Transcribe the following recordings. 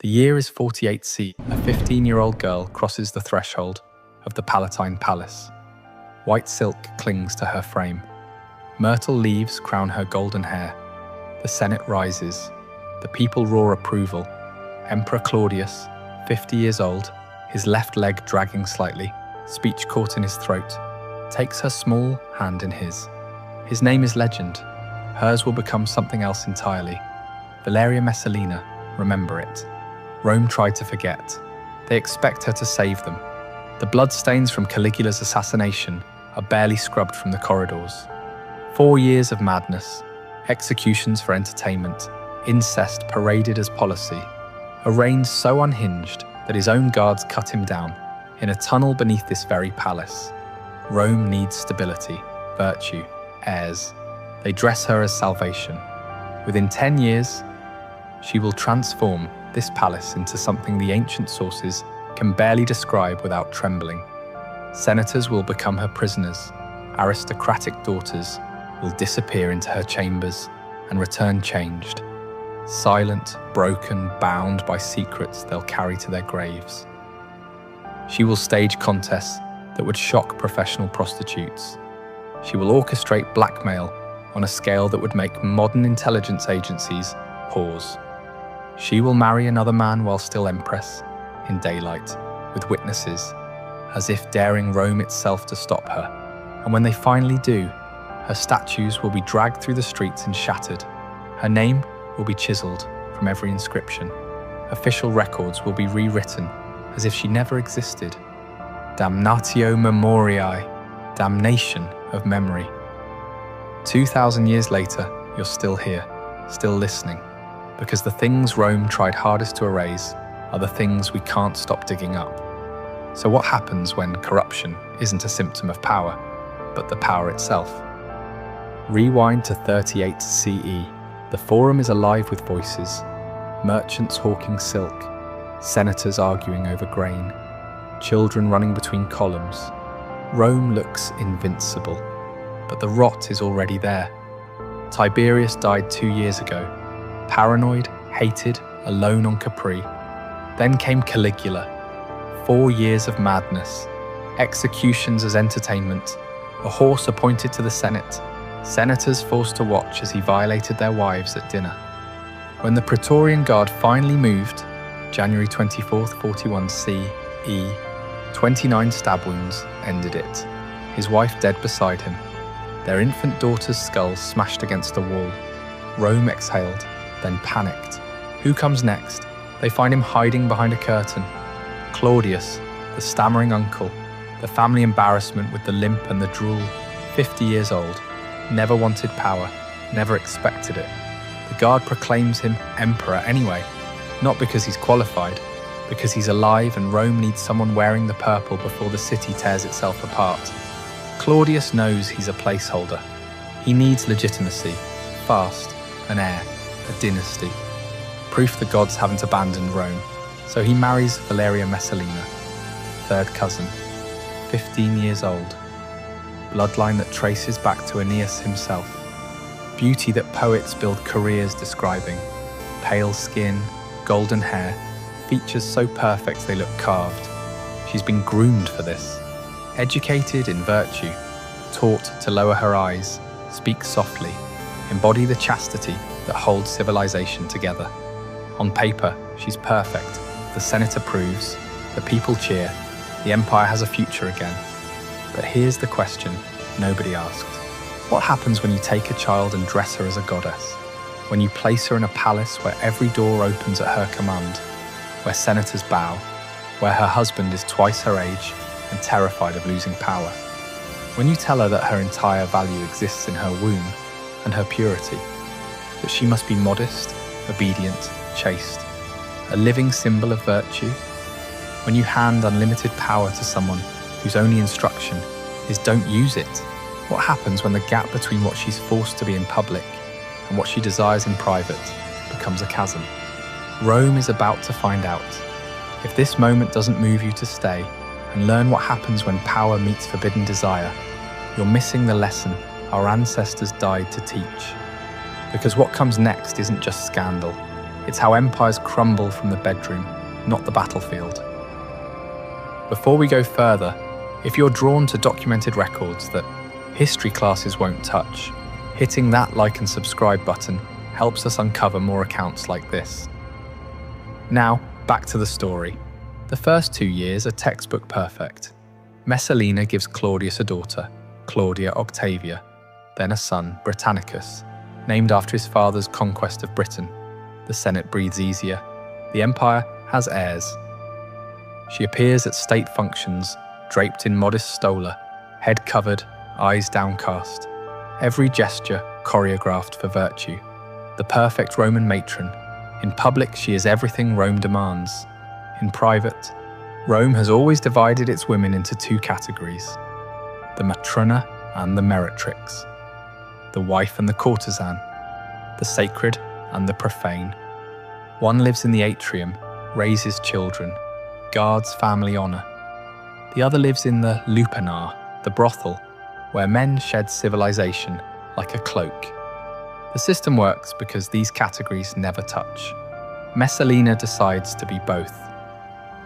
The year is 48 C. A 15-year-old girl crosses the threshold of the Palatine Palace. White silk clings to her frame. Myrtle leaves crown her golden hair. The Senate rises. The people roar approval. Emperor Claudius, 50 years old, his left leg dragging slightly, speech caught in his throat, takes her small hand in his. His name is legend. Hers will become something else entirely. Valeria Messalina, remember it. Rome tried to forget. They expect her to save them. The bloodstains from Caligula's assassination are barely scrubbed from the corridors. 4 years of madness, executions for entertainment, incest paraded as policy, a reign so unhinged that his own guards cut him down in a tunnel beneath this very palace. Rome needs stability, virtue, heirs. They dress her as salvation. Within 10 years, she will transform this palace into something the ancient sources can barely describe without trembling. Senators will become her prisoners. Aristocratic daughters will disappear into her chambers and return changed. Silent, broken, bound by secrets they'll carry to their graves. She will stage contests that would shock professional prostitutes. She will orchestrate blackmail on a scale that would make modern intelligence agencies pause. She will marry another man while still empress, in daylight, with witnesses, as if daring Rome itself to stop her. And when they finally do, her statues will be dragged through the streets and shattered. Her name will be chiseled from every inscription. Official records will be rewritten as if she never existed. Damnatio memoriae, damnation of memory. 2,000 years later, you're still here, still listening, because the things Rome tried hardest to erase are the things we can't stop digging up. So what happens when corruption isn't a symptom of power, but the power itself? Rewind to 38 CE. The forum is alive with voices. Merchants hawking silk, senators arguing over grain, children running between columns. Rome looks invincible, but the rot is already there. Tiberius died 2 years ago, paranoid, hated, alone on Capri. Then came Caligula. 4 years of madness, executions as entertainment, a horse appointed to the Senate, senators forced to watch as he violated their wives at dinner. When the Praetorian Guard finally moved, January 24th, 41 CE, 29 stab wounds ended it. His wife dead beside him. Their infant daughter's skull smashed against a wall. Rome exhaled, then panicked. Who comes next? They find him hiding behind a curtain. Claudius, the stammering uncle, the family embarrassment with the limp and the drool, 50 years old, never wanted power, never expected it. The guard proclaims him emperor anyway, not because he's qualified, because he's alive and Rome needs someone wearing the purple before the city tears itself apart. Claudius knows he's a placeholder. He needs legitimacy, fast, an heir, a dynasty. Proof the gods haven't abandoned Rome. So he marries Valeria Messalina, third cousin, 15 years old. Bloodline that traces back to Aeneas himself. Beauty that poets build careers describing. Pale skin, golden hair, features so perfect they look carved. She's been groomed for this. Educated in virtue, taught to lower her eyes, speak softly, embody the chastity that holds civilization together. On paper, she's perfect. The Senate approves, the people cheer, the empire has a future again. But here's the question nobody asked. What happens when you take a child and dress her as a goddess? When you place her in a palace where every door opens at her command, where senators bow, where her husband is twice her age and terrified of losing power? When you tell her that her entire value exists in her womb and her purity, that she must be modest, obedient, chaste, a living symbol of virtue? When you hand unlimited power to someone whose only instruction is don't use it, what happens when the gap between what she's forced to be in public and what she desires in private becomes a chasm? Rome is about to find out. If this moment doesn't move you to stay and learn what happens when power meets forbidden desire, you're missing the lesson our ancestors died to teach. Because what comes next isn't just scandal, It's how empires crumble from the bedroom, not the battlefield. Before we go further, if you're drawn to documented records that history classes won't touch, hitting that like and subscribe button helps us uncover more accounts like this. Now, back to the story. The first 2 years are textbook perfect. Messalina gives Claudius a daughter, Claudia Octavia, then a son, Britannicus, named after his father's conquest of Britain. The Senate breathes easier. The empire has heirs. She appears at state functions, draped in modest stola, head covered, eyes downcast. Every gesture choreographed for virtue. The perfect Roman matron. In public, she is everything Rome demands. In private, Rome has always divided its women into 2 categories: the matrona and the meretrix, the wife and the courtesan, the sacred and the profane. One lives in the atrium, raises children, guards family honor. The other lives in the lupanar, the brothel, where men shed civilization like a cloak. The system works because these categories never touch. Messalina decides to be both.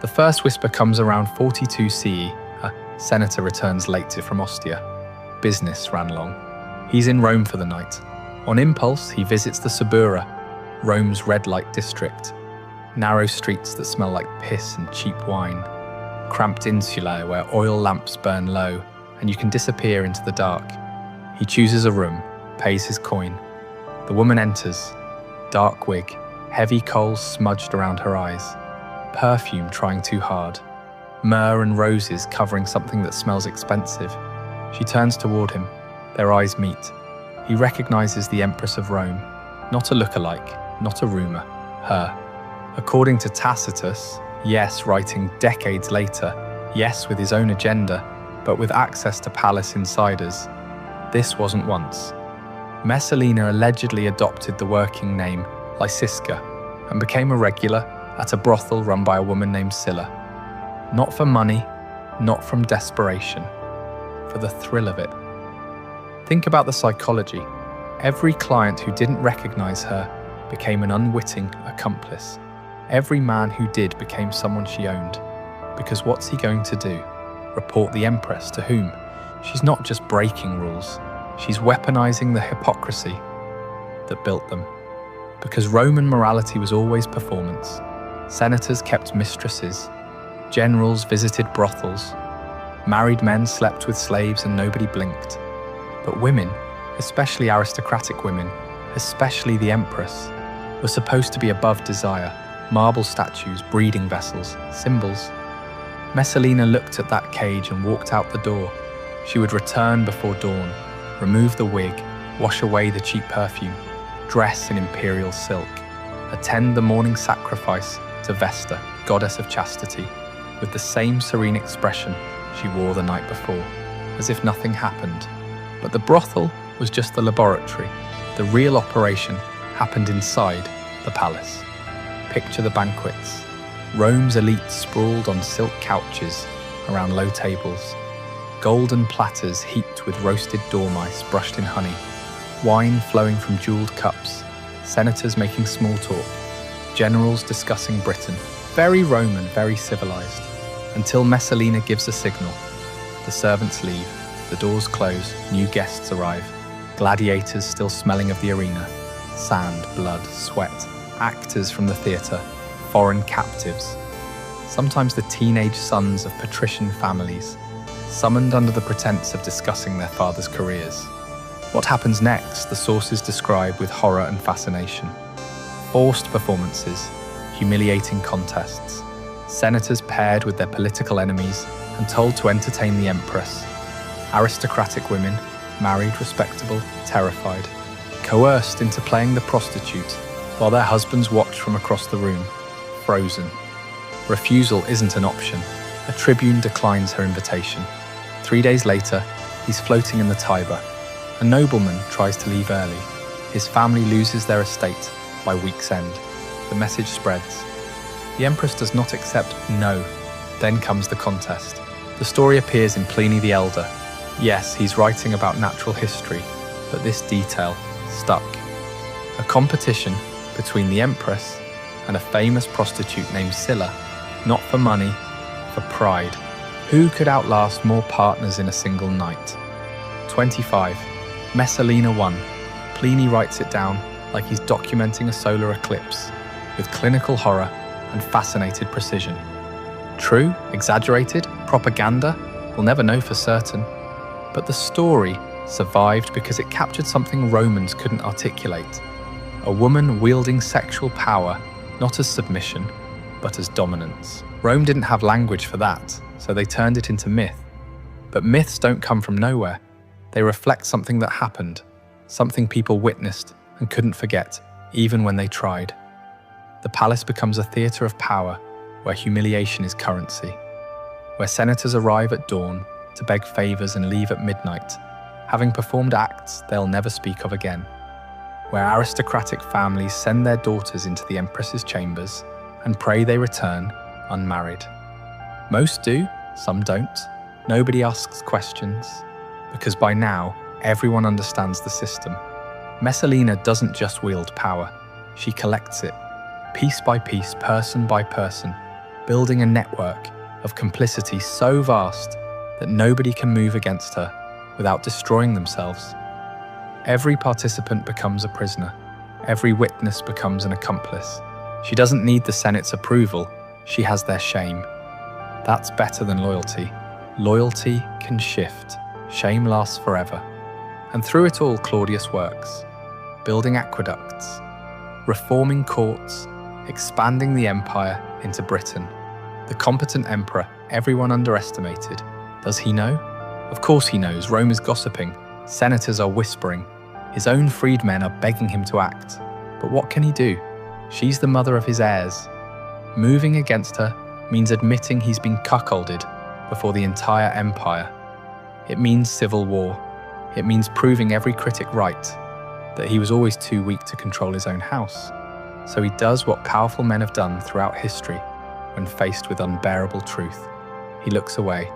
The first whisper comes around 42 CE. A senator returns late from Ostia. Business ran long. He's in Rome for the night. On impulse, he visits the Subura, Rome's red light district. Narrow streets that smell like piss and cheap wine. Cramped insulae where oil lamps burn low and you can disappear into the dark. He chooses a room, pays his coin. The woman enters. Dark wig, heavy coals smudged around her eyes. Perfume trying too hard. Myrrh and roses covering something that smells expensive. She turns toward him. Their eyes meet. He recognizes the Empress of Rome. Not a look-alike, not a rumor. Her. According to Tacitus, yes, writing decades later, yes, with his own agenda, but with access to palace insiders. This wasn't once. Messalina allegedly adopted the working name Lycisca and became a regular at a brothel run by a woman named Scylla. Not for money, not from desperation, for the thrill of it. Think about the psychology. Every client who didn't recognize her became an unwitting accomplice. Every man who did became someone she owned. Because what's he going to do? Report the Empress to whom? She's not just breaking rules, she's weaponizing the hypocrisy that built them. Because Roman morality was always performance. Senators kept mistresses, generals visited brothels, married men slept with slaves and nobody blinked. But women, especially aristocratic women, especially the Empress, were supposed to be above desire, marble statues, breeding vessels, symbols. Messalina looked at that cage and walked out the door. She would return before dawn, remove the wig, wash away the cheap perfume, dress in imperial silk, attend the morning sacrifice to Vesta, goddess of chastity, with the same serene expression she wore the night before, as if nothing happened. But the brothel was just the laboratory. The real operation happened inside the palace. Picture the banquets. Rome's elite sprawled on silk couches around low tables. Golden platters heaped with roasted dormice brushed in honey. Wine flowing from jeweled cups. Senators making small talk. Generals discussing Britain. Very Roman, very civilized. Until Messalina gives a signal. The servants leave. The doors close. New guests arrive. Gladiators still smelling of the arena. Sand, blood, sweat. Actors from the theatre. Foreign captives. Sometimes the teenage sons of patrician families. Summoned under the pretense of discussing their father's careers. What happens next, the sources describe with horror and fascination. Forced performances, humiliating contests, senators paired with their political enemies and told to entertain the Empress. Aristocratic women, married, respectable, terrified, coerced into playing the prostitute while their husbands watch from across the room, frozen. Refusal isn't an option. A tribune declines her invitation. 3 days later, he's floating in the Tiber. A nobleman tries to leave early. His family loses their estate by week's end. The message spreads. The Empress does not accept no. Then comes the contest. The story appears in Pliny the Elder. Yes, he's writing about natural history, but this detail stuck. A competition between the Empress and a famous prostitute named Scylla, not for money, for pride. Who could outlast more partners in a single night? 25. Messalina 1. Pliny writes it down like he's documenting a solar eclipse, with clinical horror and fascinated precision. True? Exaggerated? Propaganda? We'll never know for certain. But the story survived because it captured something Romans couldn't articulate. A woman wielding sexual power, not as submission, but as dominance. Rome didn't have language for that, so they turned it into myth. But myths don't come from nowhere. They reflect something that happened, something people witnessed and couldn't forget, even when they tried. The palace becomes a theatre of power, where humiliation is currency, where senators arrive at dawn to beg favours and leave at midnight, having performed acts they'll never speak of again, where aristocratic families send their daughters into the empress's chambers and pray they return unmarried. Most do, some don't. Nobody asks questions, because by now, everyone understands the system. Messalina doesn't just wield power, she collects it, piece by piece, person by person, building a network of complicity so vast that nobody can move against her without destroying themselves. Every participant becomes a prisoner. Every witness becomes an accomplice. She doesn't need the Senate's approval, she has their shame. That's better than loyalty. Loyalty can shift, shame lasts forever. And through it all, Claudius works, building aqueducts, reforming courts, expanding the empire into Britain. The competent emperor everyone underestimated. Does he know? Of course he knows. Rome is gossiping. Senators are whispering. His own freedmen are begging him to act. But what can he do? She's the mother of his heirs. Moving against her means admitting he's been cuckolded before the entire empire. It means civil war. It means proving every critic right, that he was always too weak to control his own house. So he does what powerful men have done throughout history when faced with unbearable truth. He looks away,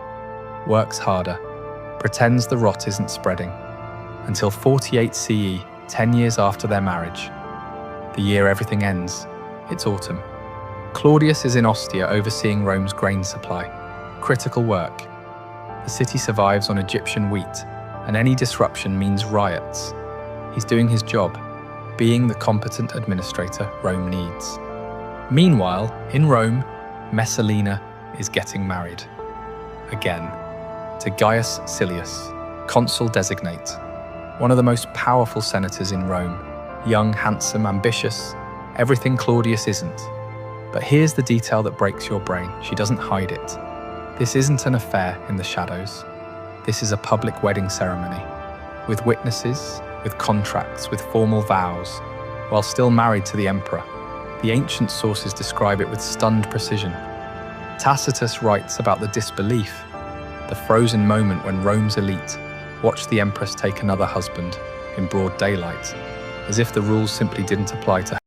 works harder, pretends the rot isn't spreading, until 48 CE, 10 years after their marriage. The year everything ends, it's autumn. Claudius is in Ostia overseeing Rome's grain supply. Critical work. The city survives on Egyptian wheat, and any disruption means riots. He's doing his job, being the competent administrator Rome needs. Meanwhile, in Rome, Messalina is getting married. Again, to Gaius Silius, consul designate, one of the most powerful senators in Rome, young, handsome, ambitious, everything Claudius isn't. But here's the detail that breaks your brain. She doesn't hide it. This isn't an affair in the shadows. This is a public wedding ceremony, with witnesses, with contracts, with formal vows, while still married to the emperor. The ancient sources describe it with stunned precision. Tacitus writes about the disbelief, the frozen moment when Rome's elite watched the empress take another husband in broad daylight, as if the rules simply didn't apply to her.